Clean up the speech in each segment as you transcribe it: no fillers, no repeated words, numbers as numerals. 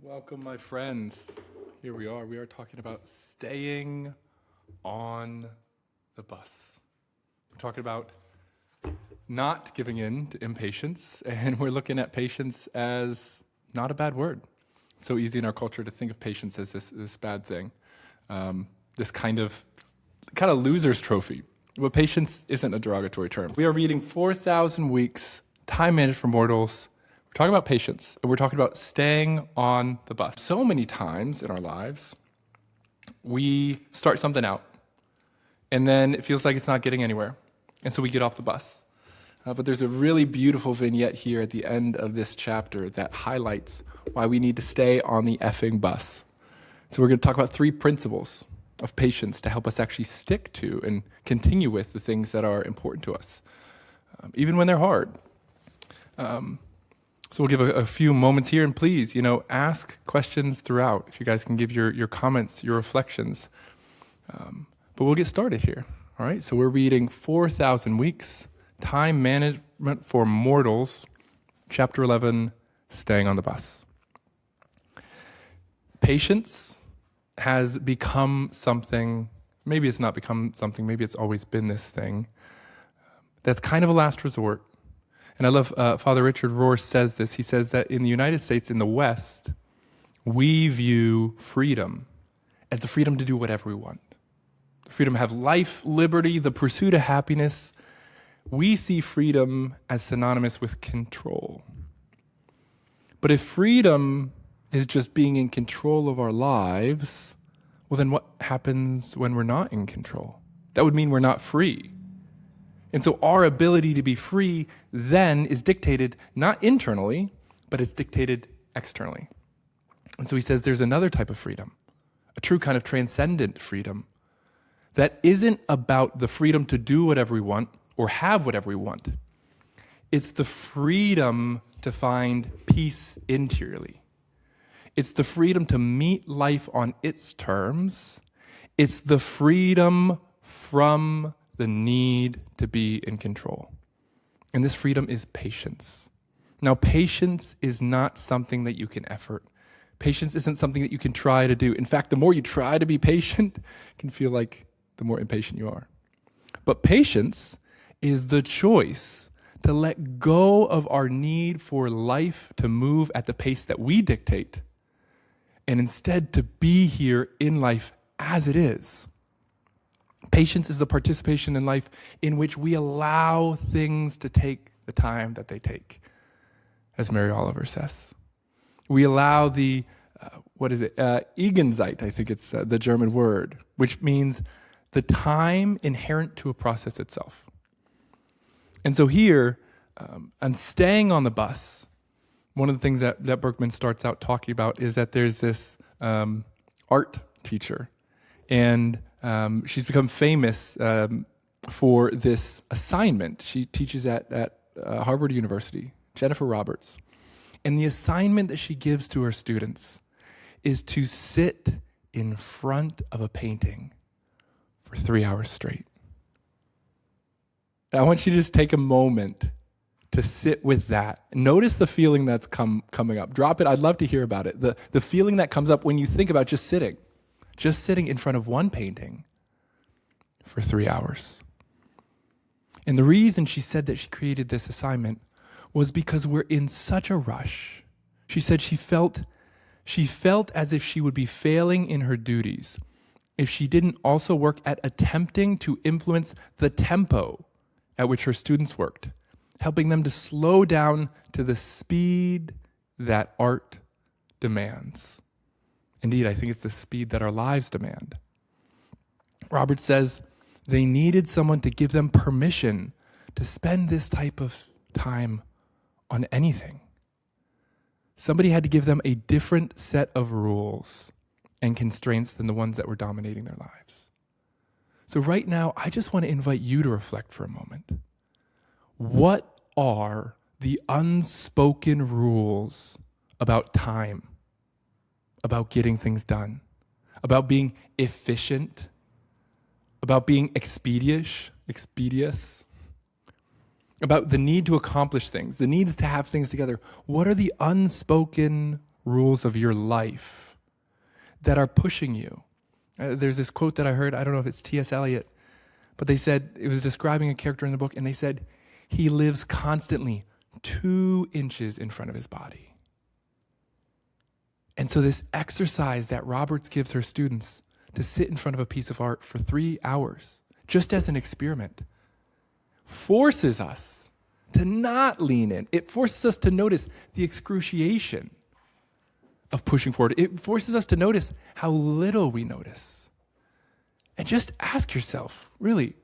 Welcome, my friends. Here we are. We are talking about staying on the bus. We're talking about not giving in to impatience, and we're looking at patience as not a bad word. It's so easy in our culture to think of patience as this bad thing, this kind of loser's trophy. But patience isn't a derogatory term. We are reading 4,000 Weeks, Time Managed for Mortals. We're talking about patience, and we're talking about staying on the bus. So many times in our lives, we start something out, and then it feels like it's not getting anywhere, and so we get off the bus. But there's a really beautiful vignette here at the end of this chapter that highlights why we need to stay on the effing bus. So we're going to talk about 3 principles of patience to help us actually stick to and continue with the things that are important to us, even when they're hard. So we'll give a few moments here, and please, ask questions throughout. If you guys can give your comments, your reflections. But we'll get started here. All right, so we're reading 4,000 Weeks, Time Management for Mortals, Chapter 11, Staying on the Bus. Patience has become something, maybe it's not become something, maybe it's always been this thing, that's kind of a last resort. And I love Father Richard Rohr says this. He says that in the United States, in the West, we view freedom as the freedom to do whatever we want. The freedom to have life, liberty, the pursuit of happiness. We see freedom as synonymous with control. But if freedom is just being in control of our lives, well, then what happens when we're not in control? That would mean we're not free. And so our ability to be free then is dictated not internally, but it's dictated externally. And so he says there's another type of freedom, a true kind of transcendent freedom that isn't about the freedom to do whatever we want or have whatever we want. It's the freedom to find peace interiorly. It's the freedom to meet life on its terms. It's the freedom from the need to be in control. And this freedom is patience. Now, patience is not something that you can effort. Patience isn't something that you can try to do. In fact, the more you try to be patient, it can feel like the more impatient you are. But patience is the choice to let go of our need for life to move at the pace that we dictate, and instead to be here in life as it is. Patience is the participation in life in which we allow things to take the time that they take, as Mary Oliver says. We allow the, Eigenzeit, I think it's the German word, which means the time inherent to a process itself. And so here, on staying on the bus, one of the things that Berkman starts out talking about is that there's this art teacher, and she's become famous for this assignment. She teaches at Harvard University, Jennifer Roberts. And the assignment that she gives to her students is to sit in front of a painting for 3 hours straight. And I want you to just take a moment to sit with that. Notice the feeling that's coming up. Drop it. I'd love to hear about it. The feeling that comes up when you think about just sitting in front of one painting for 3 hours. And the reason she said that she created this assignment was because we're in such a rush. She said she felt as if she would be failing in her duties if she didn't also work at attempting to influence the tempo at which her students worked, helping them to slow down to the speed that art demands. Indeed, I think it's the speed that our lives demand. Robert says they needed someone to give them permission to spend this type of time on anything. Somebody had to give them a different set of rules and constraints than the ones that were dominating their lives. So right now, I just want to invite you to reflect for a moment. What are the unspoken rules about time, about getting things done, about being efficient, about being expeditious, about the need to accomplish things, the need to have things together? What are the unspoken rules of your life that are pushing you. There's this quote that I heard, I don't know if it's T.S. Eliot, but they said, it was describing a character in the book, and they said, he lives constantly 2 inches in front of his body. And so this exercise that Roberts gives her students to sit in front of a piece of art for 3 hours, just as an experiment, forces us to not lean in. It forces us to notice the excruciation of pushing forward. It forces us to notice how little we notice. And just ask yourself, really,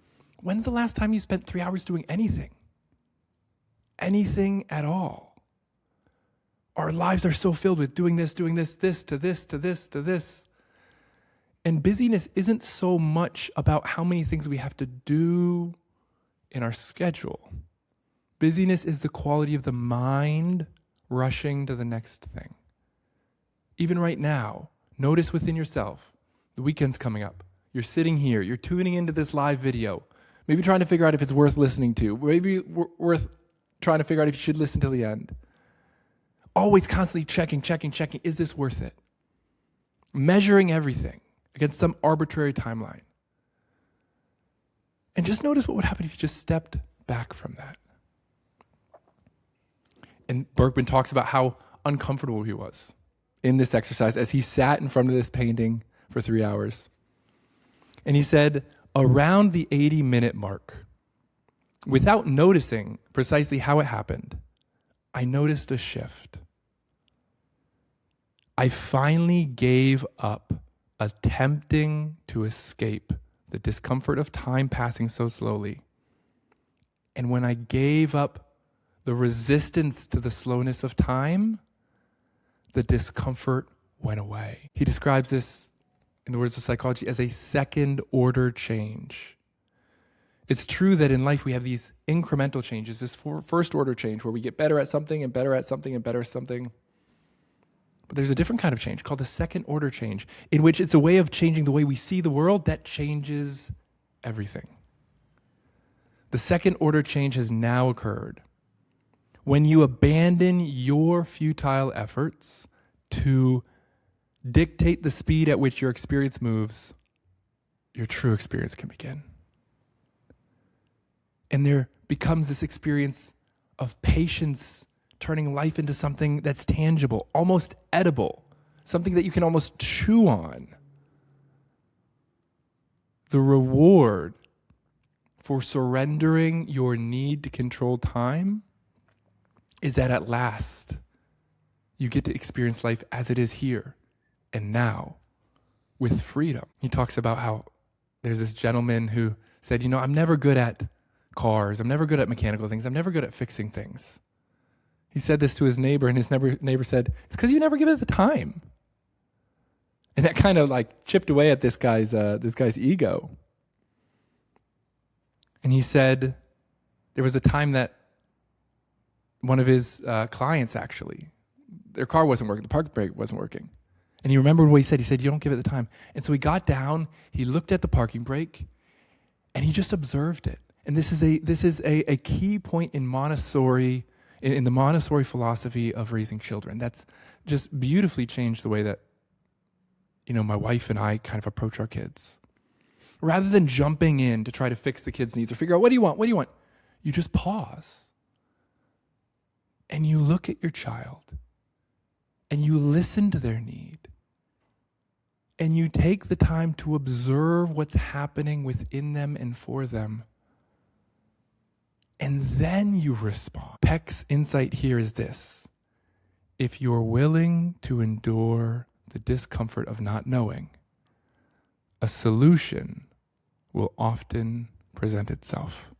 when's the last time you spent 3 hours doing anything? Anything at all? Our lives are so filled with doing this, this, to this, to this, to this. And busyness isn't so much about how many things we have to do in our schedule. Busyness is the quality of the mind rushing to the next thing. Even right now, notice within yourself, the weekend's coming up. You're sitting here, you're tuning into this live video, maybe trying to figure out if it's worth listening to, maybe worth trying to figure out if you should listen till the end. Always constantly checking, is this worth it? Measuring everything against some arbitrary timeline. And just notice what would happen if you just stepped back from that. And Bergman talks about how uncomfortable he was in this exercise as he sat in front of this painting for 3 hours. And he said, around the 80-minute mark, without noticing precisely how it happened, I noticed a shift. I finally gave up attempting to escape the discomfort of time passing so slowly. And when I gave up the resistance to the slowness of time, the discomfort went away. He describes this, in the words of psychology, as a second-order change. It's true that in life we have these incremental changes, this first-order change where we get better at something and better at something and better at something. But there's a different kind of change called the second-order change, in which it's a way of changing the way we see the world that changes everything. The second-order change has now occurred. When you abandon your futile efforts to dictate the speed at which your experience moves, your true experience can begin. And there becomes this experience of patience, turning life into something that's tangible, almost edible, something that you can almost chew on. The reward for surrendering your need to control time is that at last you get to experience life as it is here and now with freedom. He talks about how there's this gentleman who said, I'm never good at cars. I'm never good at mechanical things. I'm never good at fixing things. He said this to his neighbor, and his neighbor said, it's because you never give it the time. And that kind of chipped away at this guy's ego. And he said there was a time that one of his clients, actually, their car wasn't working, the park brake wasn't working. And he remembered what he said. He said, you don't give it the time. And so he got down, he looked at the parking brake, and he just observed it. And this is a key point in Montessori, in the Montessori philosophy of raising children. That's just beautifully changed the way that, my wife and I kind of approach our kids. Rather than jumping in to try to fix the kids' needs or figure out, what do you want? You just pause. And you look at your child. And you listen to their need. And you take the time to observe what's happening within them and for them. And then you respond. Peck's insight here is this. If you're willing to endure the discomfort of not knowing, a solution will often present itself.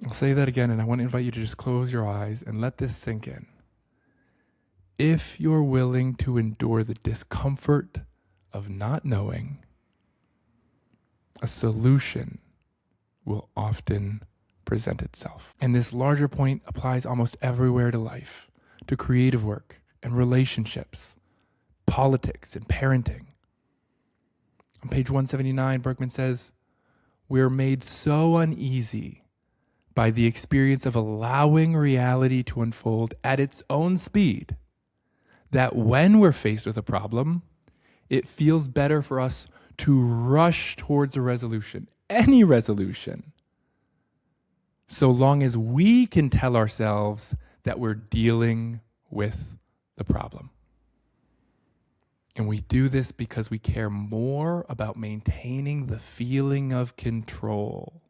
I'll say that again, and I want to invite you to just close your eyes and let this sink in. If you're willing to endure the discomfort of not knowing, a solution will often present itself. And this larger point applies almost everywhere to life, to creative work and relationships, politics and parenting. On page 179, Bergman says, we're made so uneasy by the experience of allowing reality to unfold at its own speed that when we're faced with a problem, it feels better for us to rush towards a resolution, any resolution, so long as we can tell ourselves that we're dealing with the problem. And we do this because we care more about maintaining the feeling of control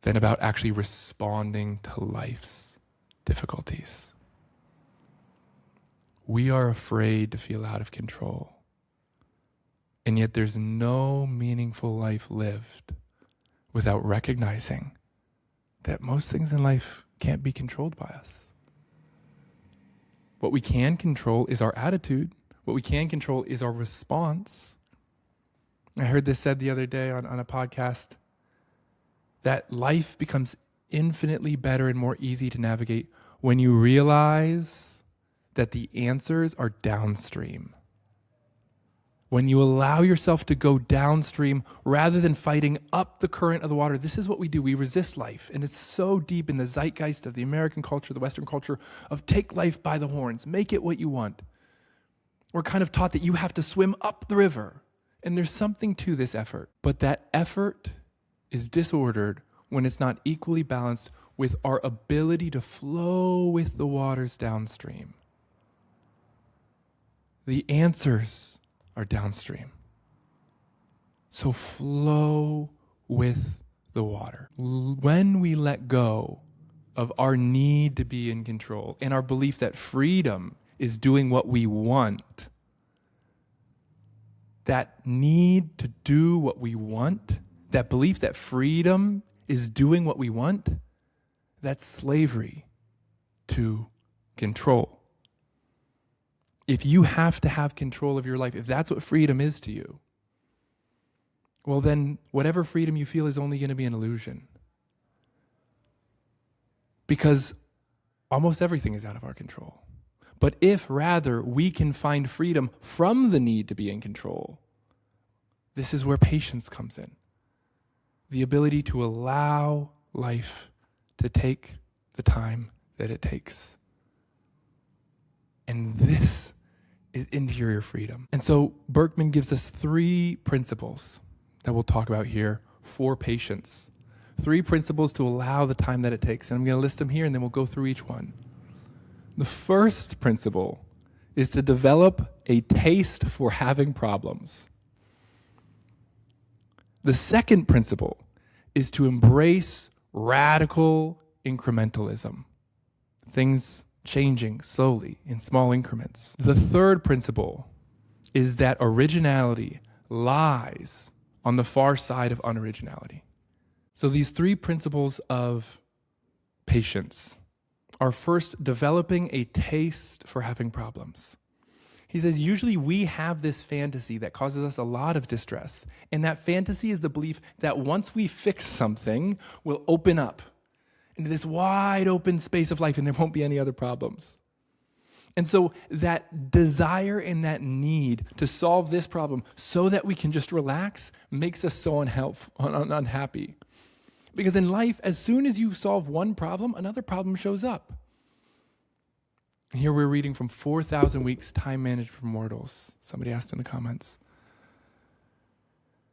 than about actually responding to life's difficulties. We are afraid to feel out of control. And yet there's no meaningful life lived without recognizing that most things in life can't be controlled by us. What we can control is our attitude. What we can control is our response. I heard this said the other day on a podcast, that life becomes infinitely better and more easy to navigate when you realize that the answers are downstream. When you allow yourself to go downstream rather than fighting up the current of the water. This is what we do. We resist life. And it's so deep in the zeitgeist of the American culture, the Western culture, of take life by the horns, make it what you want. We're kind of taught that you have to swim up the river. And there's something to this effort. But that effort is disordered when it's not equally balanced with our ability to flow with the waters downstream. The answers are downstream. So flow with the water. When we let go of our need to be in control and our belief that freedom is doing what we want, that need to do what we want, that belief that freedom is doing what we want, that's slavery to control. If you have to have control of your life, if that's what freedom is to you, well then whatever freedom you feel is only going to be an illusion. Because almost everything is out of our control. But if rather we can find freedom from the need to be in control, this is where patience comes in. The ability to allow life to take the time that it takes. And this is interior freedom. And so Berkman gives us 3 principles that we'll talk about here for patience. 3 principles to allow the time that it takes. And I'm going to list them here and then we'll go through each one. The first principle is to develop a taste for having problems. The second principle is to embrace radical incrementalism. Things changing slowly in small increments. The third principle is that originality lies on the far side of unoriginality. So these 3 principles of patience are first developing a taste for having problems. He says, usually we have this fantasy that causes us a lot of distress. And that fantasy is the belief that once we fix something, we'll open up into this wide open space of life and there won't be any other problems. And so that desire and that need to solve this problem so that we can just relax makes us so unhappy. Because in life, as soon as you solve one problem, another problem shows up. And here we're reading from 4,000 Weeks, Time Managed for Mortals. Somebody asked in the comments.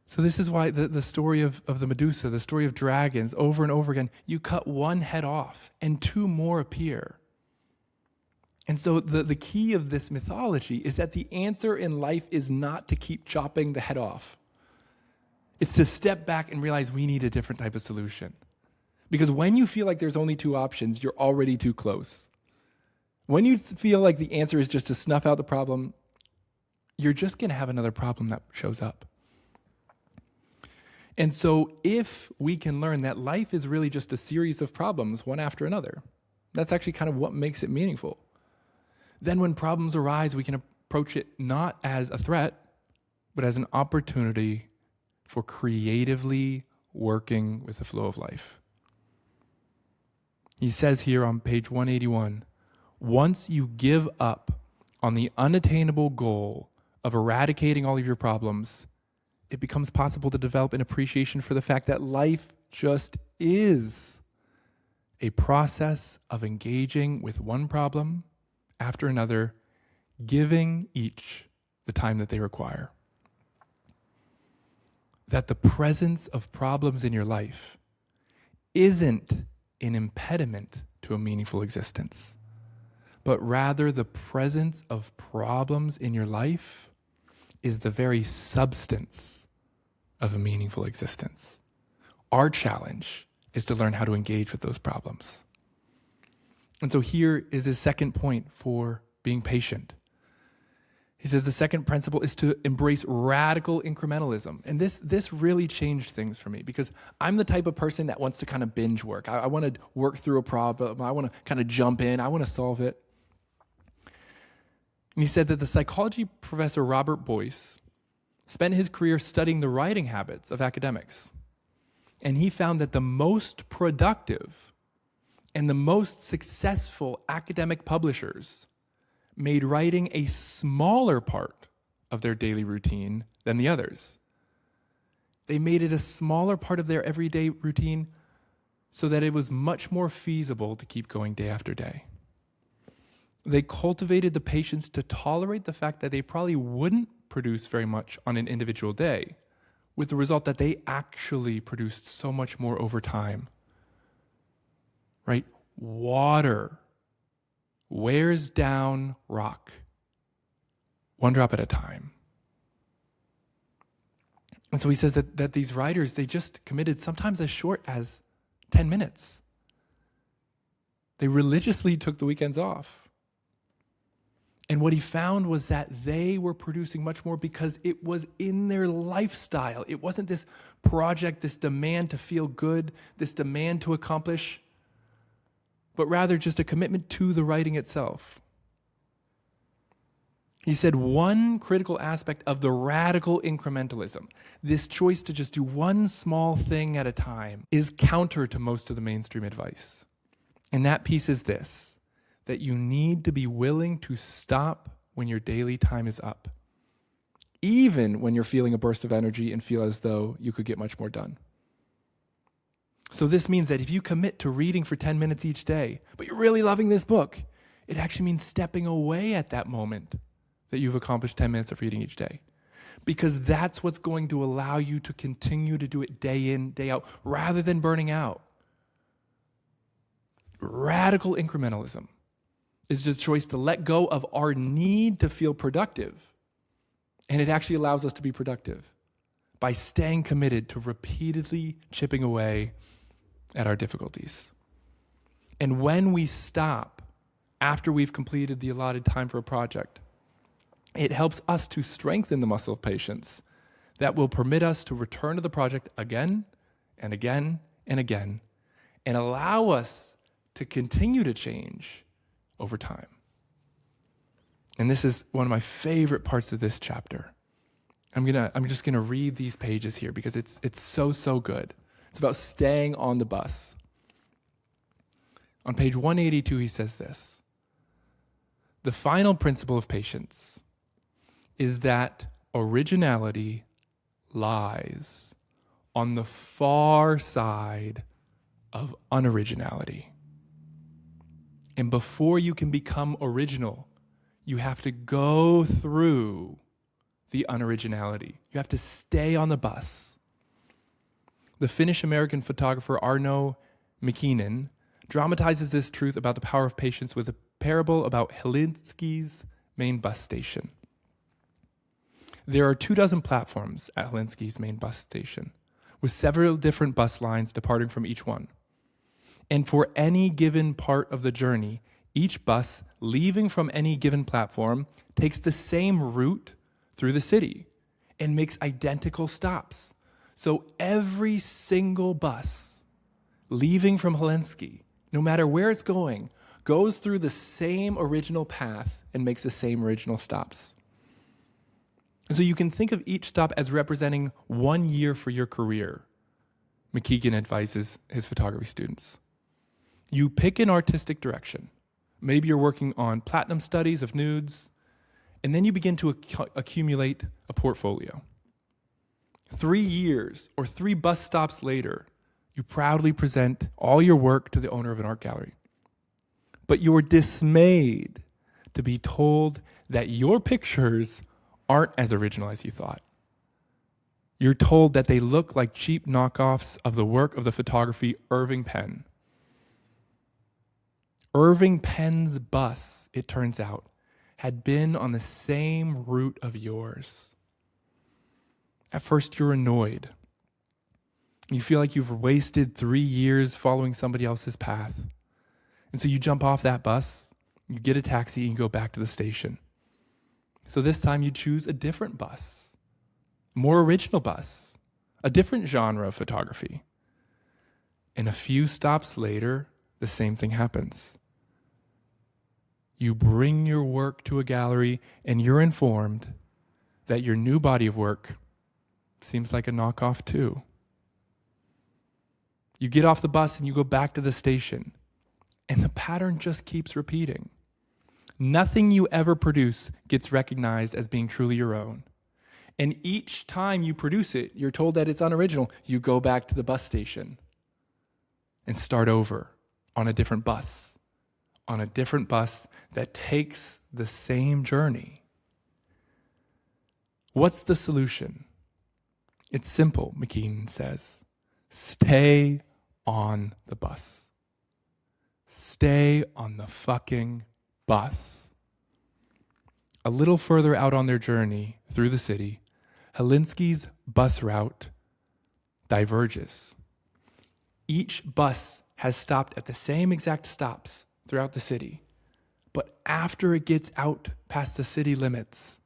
So this is why the story of the Medusa, the story of dragons, over and over again, you cut one head off and 2 more appear. And so the key of this mythology is that the answer in life is not to keep chopping the head off. It's to step back and realize we need a different type of solution. Because when you feel like there's only 2 options, you're already too close. When you feel like the answer is just to snuff out the problem, you're just going to have another problem that shows up. And so if we can learn that life is really just a series of problems, one after another, that's actually kind of what makes it meaningful. Then when problems arise, we can approach it not as a threat, but as an opportunity for creatively working with the flow of life. He says here on page 181, once you give up on the unattainable goal of eradicating all of your problems, it becomes possible to develop an appreciation for the fact that life just is a process of engaging with one problem after another, giving each the time that they require. That the presence of problems in your life isn't an impediment to a meaningful existence, but rather the presence of problems in your life is the very substance of a meaningful existence. Our challenge is to learn how to engage with those problems. And so here is his second point for being patient. He says the second principle is to embrace radical incrementalism. And this really changed things for me, because I'm the type of person that wants to kind of binge work. I want to work through a problem. I want to kind of jump in. I want to solve it. And he said that the psychology professor Robert Boyce spent his career studying the writing habits of academics. And he found that the most productive and the most successful academic publishers made writing a smaller part of their daily routine than the others. They made it a smaller part of their everyday routine so that it was much more feasible to keep going day after day. They cultivated the patience to tolerate the fact that they probably wouldn't produce very much on an individual day, with the result that they actually produced so much more over time. Right? Water wears down rock, one drop at a time. And so he says that these writers, they just committed sometimes as short as 10 minutes. They religiously took the weekends off. And what he found was that they were producing much more because it was in their lifestyle. It wasn't this project, this demand to feel good, this demand to accomplish, but rather just a commitment to the writing itself. He said one critical aspect of the radical incrementalism, this choice to just do one small thing at a time, is counter to most of the mainstream advice. And that piece is this, that you need to be willing to stop when your daily time is up, even when you're feeling a burst of energy and feel as though you could get much more done. So this means that if you commit to reading for 10 minutes each day, but you're really loving this book, it actually means stepping away at that moment that you've accomplished 10 minutes of reading each day. Because that's what's going to allow you to continue to do it day in, day out, rather than burning out. Radical incrementalism is the choice to let go of our need to feel productive. And it actually allows us to be productive by staying committed to repeatedly chipping away at our difficulties. And when we stop after we've completed the allotted time for a project, it helps us to strengthen the muscle of patience that will permit us to return to the project again and again and again, and allow us to continue to change over time. And this is one of my favorite parts of this chapter. I'm just gonna read these pages here because it's so good. It's about staying on the bus. On page 182, he says this: the final principle of patience is that originality lies on the far side of unoriginality. And before you can become original, you have to go through the unoriginality. You have to stay on the bus. The Finnish-American photographer Arno Mäkinen dramatizes this truth about the power of patience with a parable about Helsinki's main bus station. There are 24 platforms at Helsinki's main bus station, with several different bus lines departing from each one. And for any given part of the journey, each bus leaving from any given platform takes the same route through the city and makes identical stops. So every single bus leaving from Helsinki, no matter where it's going, goes through the same original path and makes the same original stops. And so you can think of each stop as representing 1 year for your career, McKeegan advises his photography students. You pick an artistic direction. Maybe you're working on platinum studies of nudes, and then you begin to accumulate a portfolio. 3 years or 3 bus stops later, you proudly present all your work to the owner of an art gallery. But you're dismayed to be told that your pictures aren't as original as you thought. You're told that they look like cheap knockoffs of the work of the photography Irving Penn. Irving Penn's bus, it turns out, had been on the same route of yours. At first, you're annoyed. You feel like you've wasted 3 years following somebody else's path. And so you jump off that bus, you get a taxi, and you go back to the station. So this time you choose a different bus, a more original bus, a different genre of photography. And a few stops later, the same thing happens. You bring your work to a gallery and you're informed that your new body of work seems like a knockoff too. You get off the bus and you go back to the station, and the pattern just keeps repeating. Nothing you ever produce gets recognized as being truly your own. And each time you produce it, you're told that it's unoriginal. You go back to the bus station and start over on a different bus, that takes the same journey. What's the solution? It's simple, McKean says. Stay on the bus. Stay on the fucking bus. A little further out on their journey through the city, Helinsky's bus route diverges. Each bus has stopped at the same exact stops throughout the city, but after it gets out past the city limits,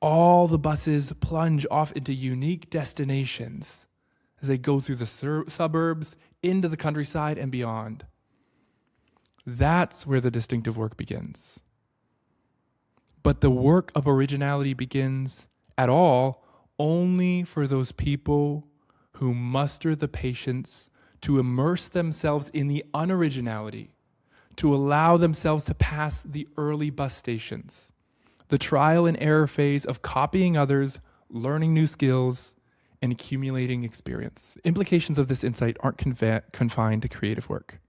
all the buses plunge off into unique destinations as they go through the suburbs, into the countryside, and beyond. That's where the distinctive work begins. But the work of originality begins at all only for those people who muster the patience to immerse themselves in the unoriginality, to allow themselves to pass the early bus stations, the trial and error phase of copying others, learning new skills, and accumulating experience. Implications of this insight aren't confined to creative work.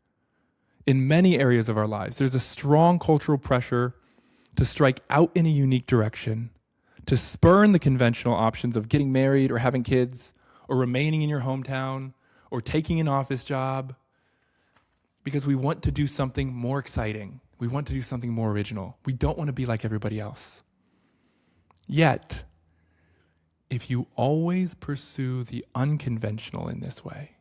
In many areas of our lives, there's a strong cultural pressure to strike out in a unique direction, to spurn the conventional options of getting married or having kids, or remaining in your hometown, or taking an office job, because we want to do something more exciting. We want to do something more original. We don't want to be like everybody else. Yet, if you always pursue the unconventional in this way,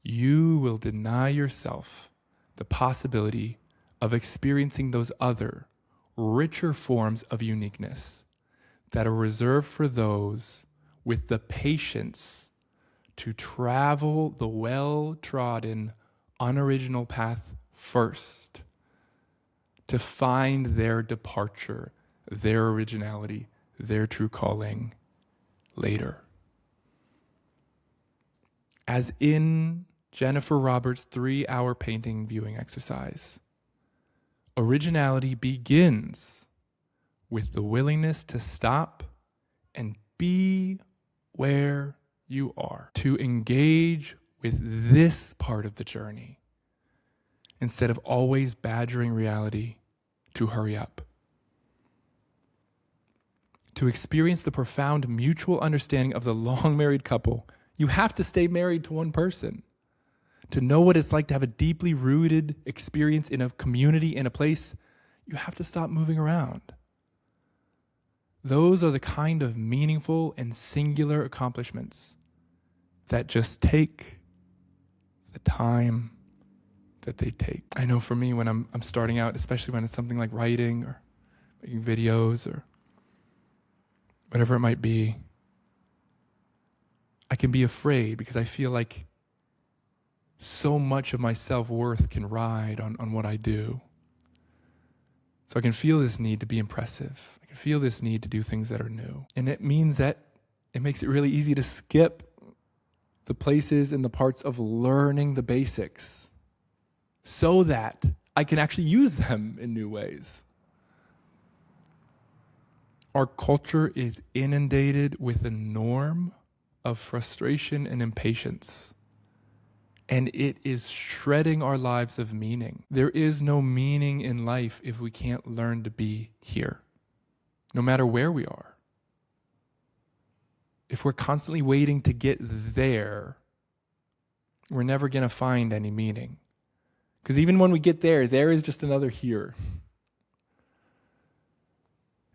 you will deny yourself the possibility of experiencing those other, richer forms of uniqueness that are reserved for those with the patience to travel the well-trodden, unoriginal path first, to find their departure, their originality, their true calling later. As in Jennifer Roberts' 3-hour painting viewing exercise, originality begins with the willingness to stop and be where you are, to engage with this part of the journey instead of always badgering reality to hurry up. To experience the profound mutual understanding of the long-married couple, you have to stay married to one person. To know what it's like to have a deeply rooted experience in a community, in a place, you have to stop moving around. Those are the kind of meaningful and singular accomplishments that just take the time that they take. I know for me, when I'm starting out, especially when it's something like writing or making videos or whatever it might be, I can be afraid because I feel like so much of my self-worth can ride on what I do. So I can feel this need to be impressive. I can feel this need to do things that are new. And it means that it makes it really easy to skip the places and the parts of learning the basics so that I can actually use them in new ways. Our culture is inundated with a norm of frustration and impatience. And it is shredding our lives of meaning. There is no meaning in life if we can't learn to be here, no matter where we are. If we're constantly waiting to get there, we're never going to find any meaning. Because even when we get there, there is just another here.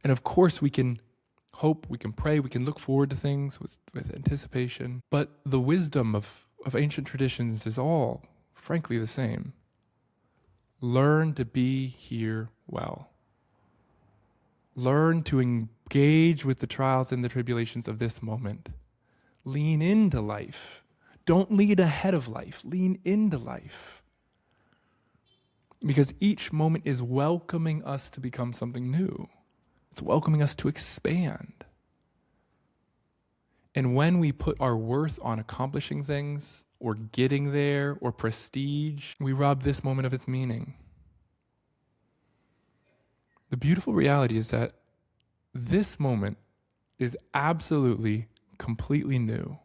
And of course, we can hope, we can pray, we can look forward to things with anticipation. But the wisdom of ancient traditions is all, frankly, the same. Learn to be here well. Learn to engage with the trials and the tribulations of this moment. Lean into life. Don't lean ahead of life. Lean into life. Because each moment is welcoming us to become something new. It's welcoming us to expand. And when we put our worth on accomplishing things, or getting there, or prestige, we rob this moment of its meaning. The beautiful reality is that this moment is absolutely, completely new.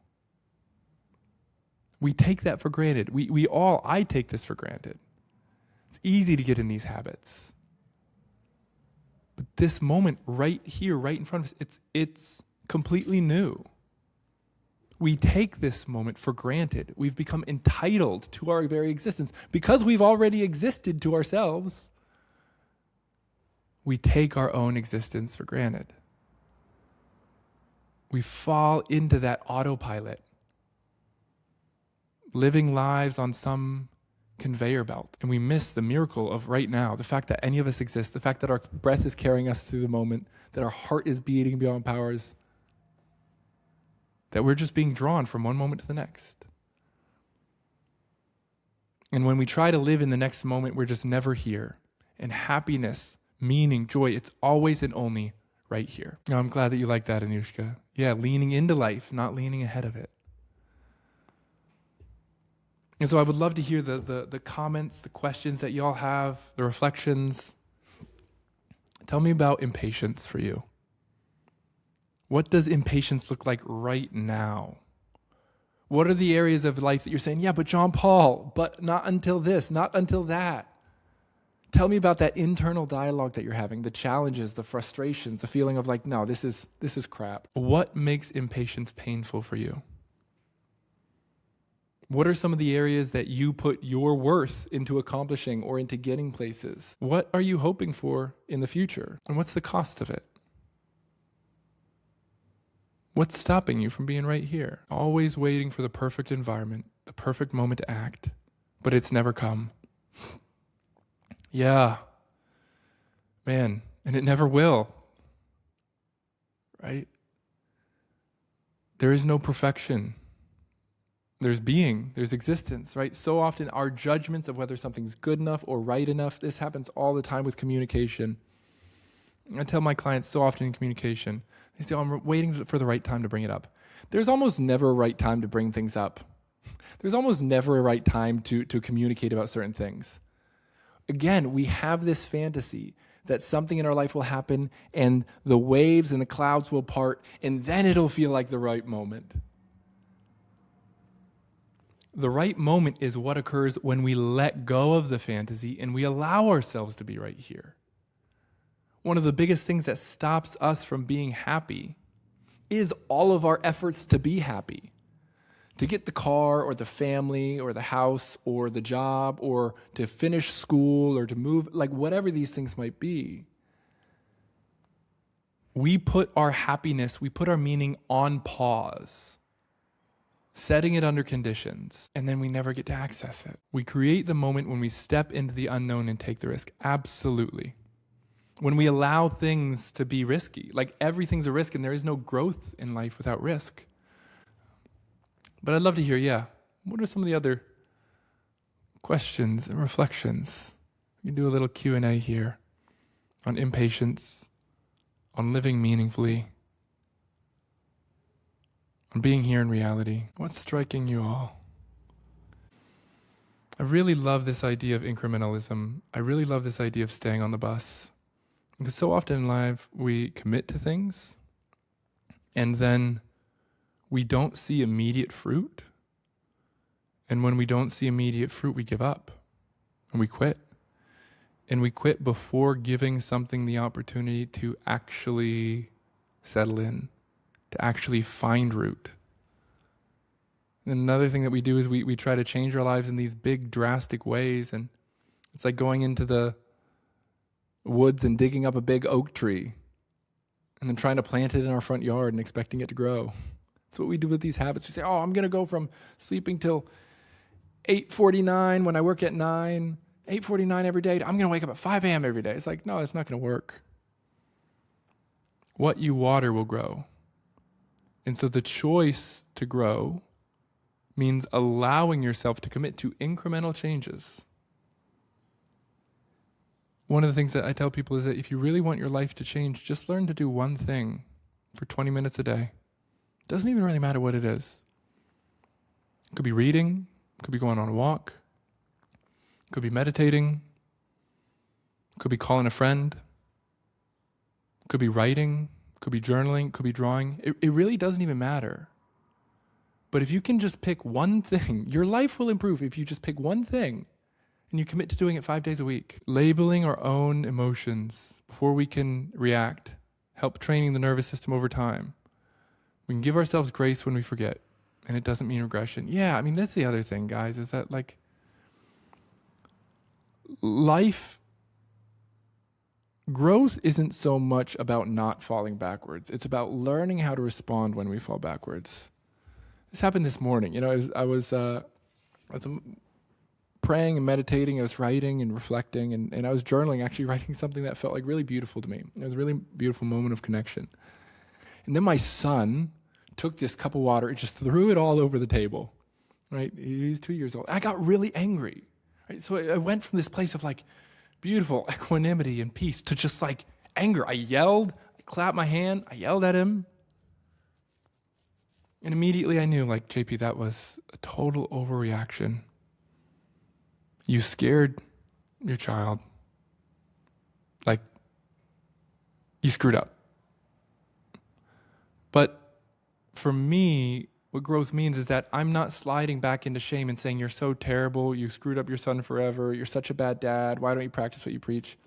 We take that for granted. I take this for granted. It's easy to get in these habits. But this moment right here, right in front of us, it's completely new. We take this moment for granted. We've become entitled to our very existence. Because we've already existed to ourselves, we take our own existence for granted. We fall into that autopilot, living lives on some conveyor belt, and we miss the miracle of right now, the fact that any of us exist, the fact that our breath is carrying us through the moment, that our heart is beating beyond powers, that we're just being drawn from one moment to the next. And when we try to live in the next moment, we're just never here. And happiness, meaning, joy, it's always and only right here. Now, I'm glad that you like that, Anushka. Yeah, leaning into life, not leaning ahead of it. And so I would love to hear the comments, the questions that y'all have, the reflections. Tell me about impatience for you. What does impatience look like right now? What are the areas of life that you're saying, yeah, but John Paul, but not until this, not until that? Tell me about that internal dialogue that you're having, the challenges, the frustrations, the feeling of like, no, this is crap. What makes impatience painful for you? What are some of the areas that you put your worth into accomplishing or into getting places? What are you hoping for in the future? And what's the cost of it? What's stopping you from being right here? Always waiting for the perfect environment, the perfect moment to act, but it's never come. Yeah, man, and it never will, right? There is no perfection. There's being, there's existence, right? So often our judgments of whether something's good enough or right enough, this happens all the time with communication. I tell my clients so often in communication, they say, oh, I'm waiting for the right time to bring it up. There's almost never a right time to bring things up. There's almost never a right time to communicate about certain things. Again, we have this fantasy that something in our life will happen and the waves and the clouds will part and then it'll feel like the right moment. The right moment is what occurs when we let go of the fantasy and we allow ourselves to be right here. One of the biggest things that stops us from being happy is all of our efforts to be happy. To get the car or the family or the house or the job or to finish school or to move, like whatever these things might be. We put our happiness, we put our meaning on pause, setting it under conditions, and then we never get to access it. We create the moment when we step into the unknown and take the risk. Absolutely. When we allow things to be risky, like everything's a risk and there is no growth in life without risk. But I'd love to hear, what are some of the other questions and reflections? We can do a little Q&A here on impatience, on living meaningfully, on being here in reality. What's striking you all? I really love this idea of incrementalism. I really love this idea of staying on the bus. Because so often in life, we commit to things, and then we don't see immediate fruit. And when we don't see immediate fruit, we give up and we quit. And we quit before giving something the opportunity to actually settle in, to actually find root. And another thing that we do is we try to change our lives in these big, drastic ways. And it's like going into the woods and digging up a big oak tree and then trying to plant it in our front yard and expecting it to grow. That's what we do with these habits. We say, oh, I'm going to go from sleeping till 8:49 when I work at 9, 8:49 every day. I'm going to wake up at 5 a.m. every day. It's like, no, it's not going to work. What you water will grow. And so the choice to grow means allowing yourself to commit to incremental changes. One of the things that I tell people is that if you really want your life to change, just learn to do one thing for 20 minutes a day. It doesn't even really matter what it is. It could be reading, it could be going on a walk, it could be meditating, it could be calling a friend, it could be writing, it could be journaling, it could be drawing. It really doesn't even matter. But if you can just pick one thing, your life will improve if you just pick one thing and you commit to doing it 5 days a week. Labeling our own emotions before we can react, help training the nervous system over time. We can give ourselves grace when we forget, and it doesn't mean regression. Yeah, I mean, that's the other thing, guys, is that like life growth isn't so much about not falling backwards. It's about learning how to respond when we fall backwards. This happened this morning. You know, I was praying and meditating. I was writing and reflecting, and I was journaling, actually writing something that felt like really beautiful to me. It was a really beautiful moment of connection. And then my son took this cup of water and just threw it all over the table, right? He's 2 years old. I got really angry, right? So I went from this place of like beautiful equanimity and peace to just like anger. I yelled, I clapped my hand, I yelled at him. And immediately I knew, like, JP, that was a total overreaction. You scared your child. Like, you screwed up. But for me, what growth means is that I'm not sliding back into shame and saying, you're so terrible, you screwed up your son forever, you're such a bad dad, why don't you practice what you preach?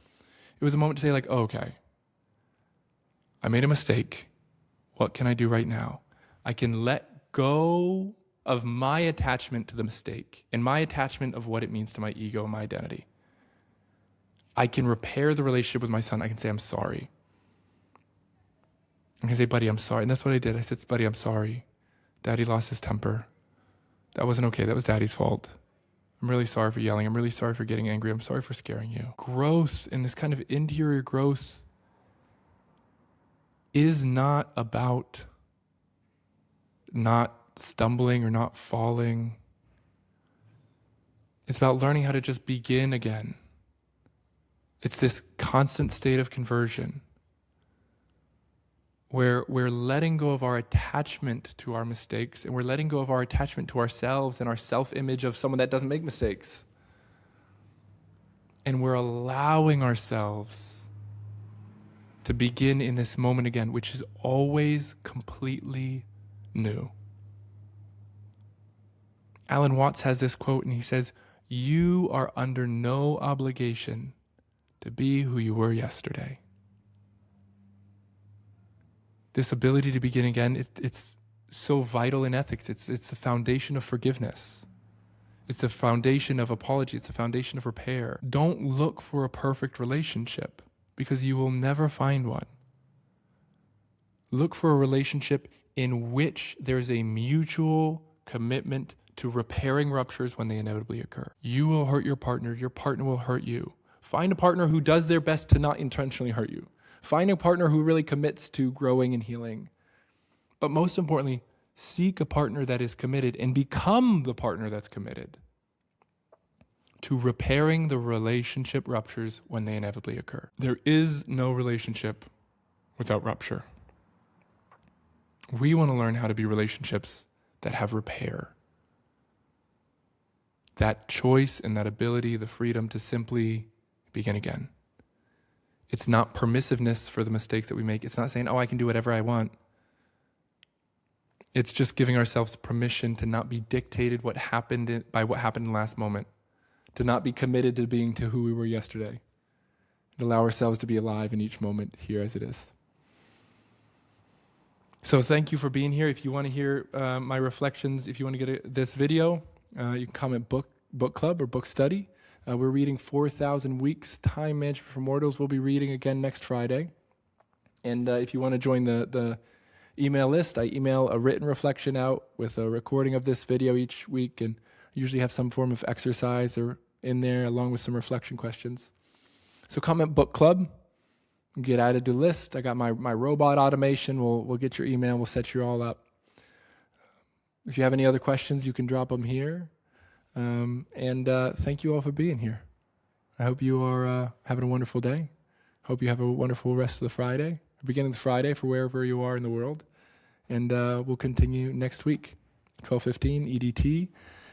It was a moment to say, like, oh, okay, I made a mistake. What can I do right now? I can let go of my attachment to the mistake and my attachment of what it means to my ego and my identity. I can repair the relationship with my son. I can say, I'm sorry. I can say, buddy, I'm sorry. And that's what I did. I said, buddy, I'm sorry. Daddy lost his temper. That wasn't okay. That was Daddy's fault. I'm really sorry for yelling. I'm really sorry for getting angry. I'm sorry for scaring you. Growth and this kind of interior growth is not about not stumbling or not falling. It's about learning how to just begin again. It's this constant state of conversion where we're letting go of our attachment to our mistakes, and we're letting go of our attachment to ourselves and our self-image of someone that doesn't make mistakes. And we're allowing ourselves to begin in this moment again, which is always completely new. Alan Watts has this quote, and he says, "You are under no obligation to be who you were yesterday." This ability to begin again, it's so vital in ethics. It's the foundation of forgiveness. It's the foundation of apology. It's the foundation of repair. Don't look for a perfect relationship, because you will never find one. Look for a relationship in which there's a mutual commitment to repairing ruptures when they inevitably occur. You will hurt your partner will hurt you. Find a partner who does their best to not intentionally hurt you. Find a partner who really commits to growing and healing. But most importantly, seek a partner that is committed and become the partner that's committed to repairing the relationship ruptures when they inevitably occur. There is no relationship without rupture. We want to learn how to be relationships that have repair. That choice and that ability, the freedom to simply begin again. It's not permissiveness for the mistakes that we make. It's not saying, oh, I can do whatever I want. It's just giving ourselves permission to not be dictated by what happened in the last moment, to not be committed to being to who we were yesterday, and allow ourselves to be alive in each moment here as it is. So thank you for being here. If you want to hear my reflections, if you want to get this video, you can comment book club or book study. We're reading 4,000 Weeks, Time Management for Mortals. We'll be reading again next Friday. And if you want to join the email list, I email a written reflection out with a recording of this video each week, and I usually have some form of exercise or in there along with some reflection questions. So comment book club, get added to the list. I got my robot automation. We'll get your email. We'll set you all up. If you have any other questions, you can drop them here. And thank you all for being here. I hope you are having a wonderful day. Hope you have a wonderful rest of the Friday, beginning of the Friday for wherever you are in the world. And we'll continue next week, 12:15 EDT.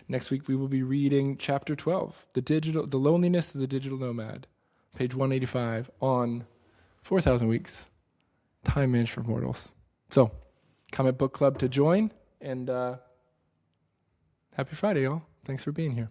Next week we will be reading chapter 12, The Loneliness of the Digital Nomad, page 185 on 4,000 Weeks, Time Management for Mortals. So, comment book club to join, and happy Friday, y'all. Thanks for being here.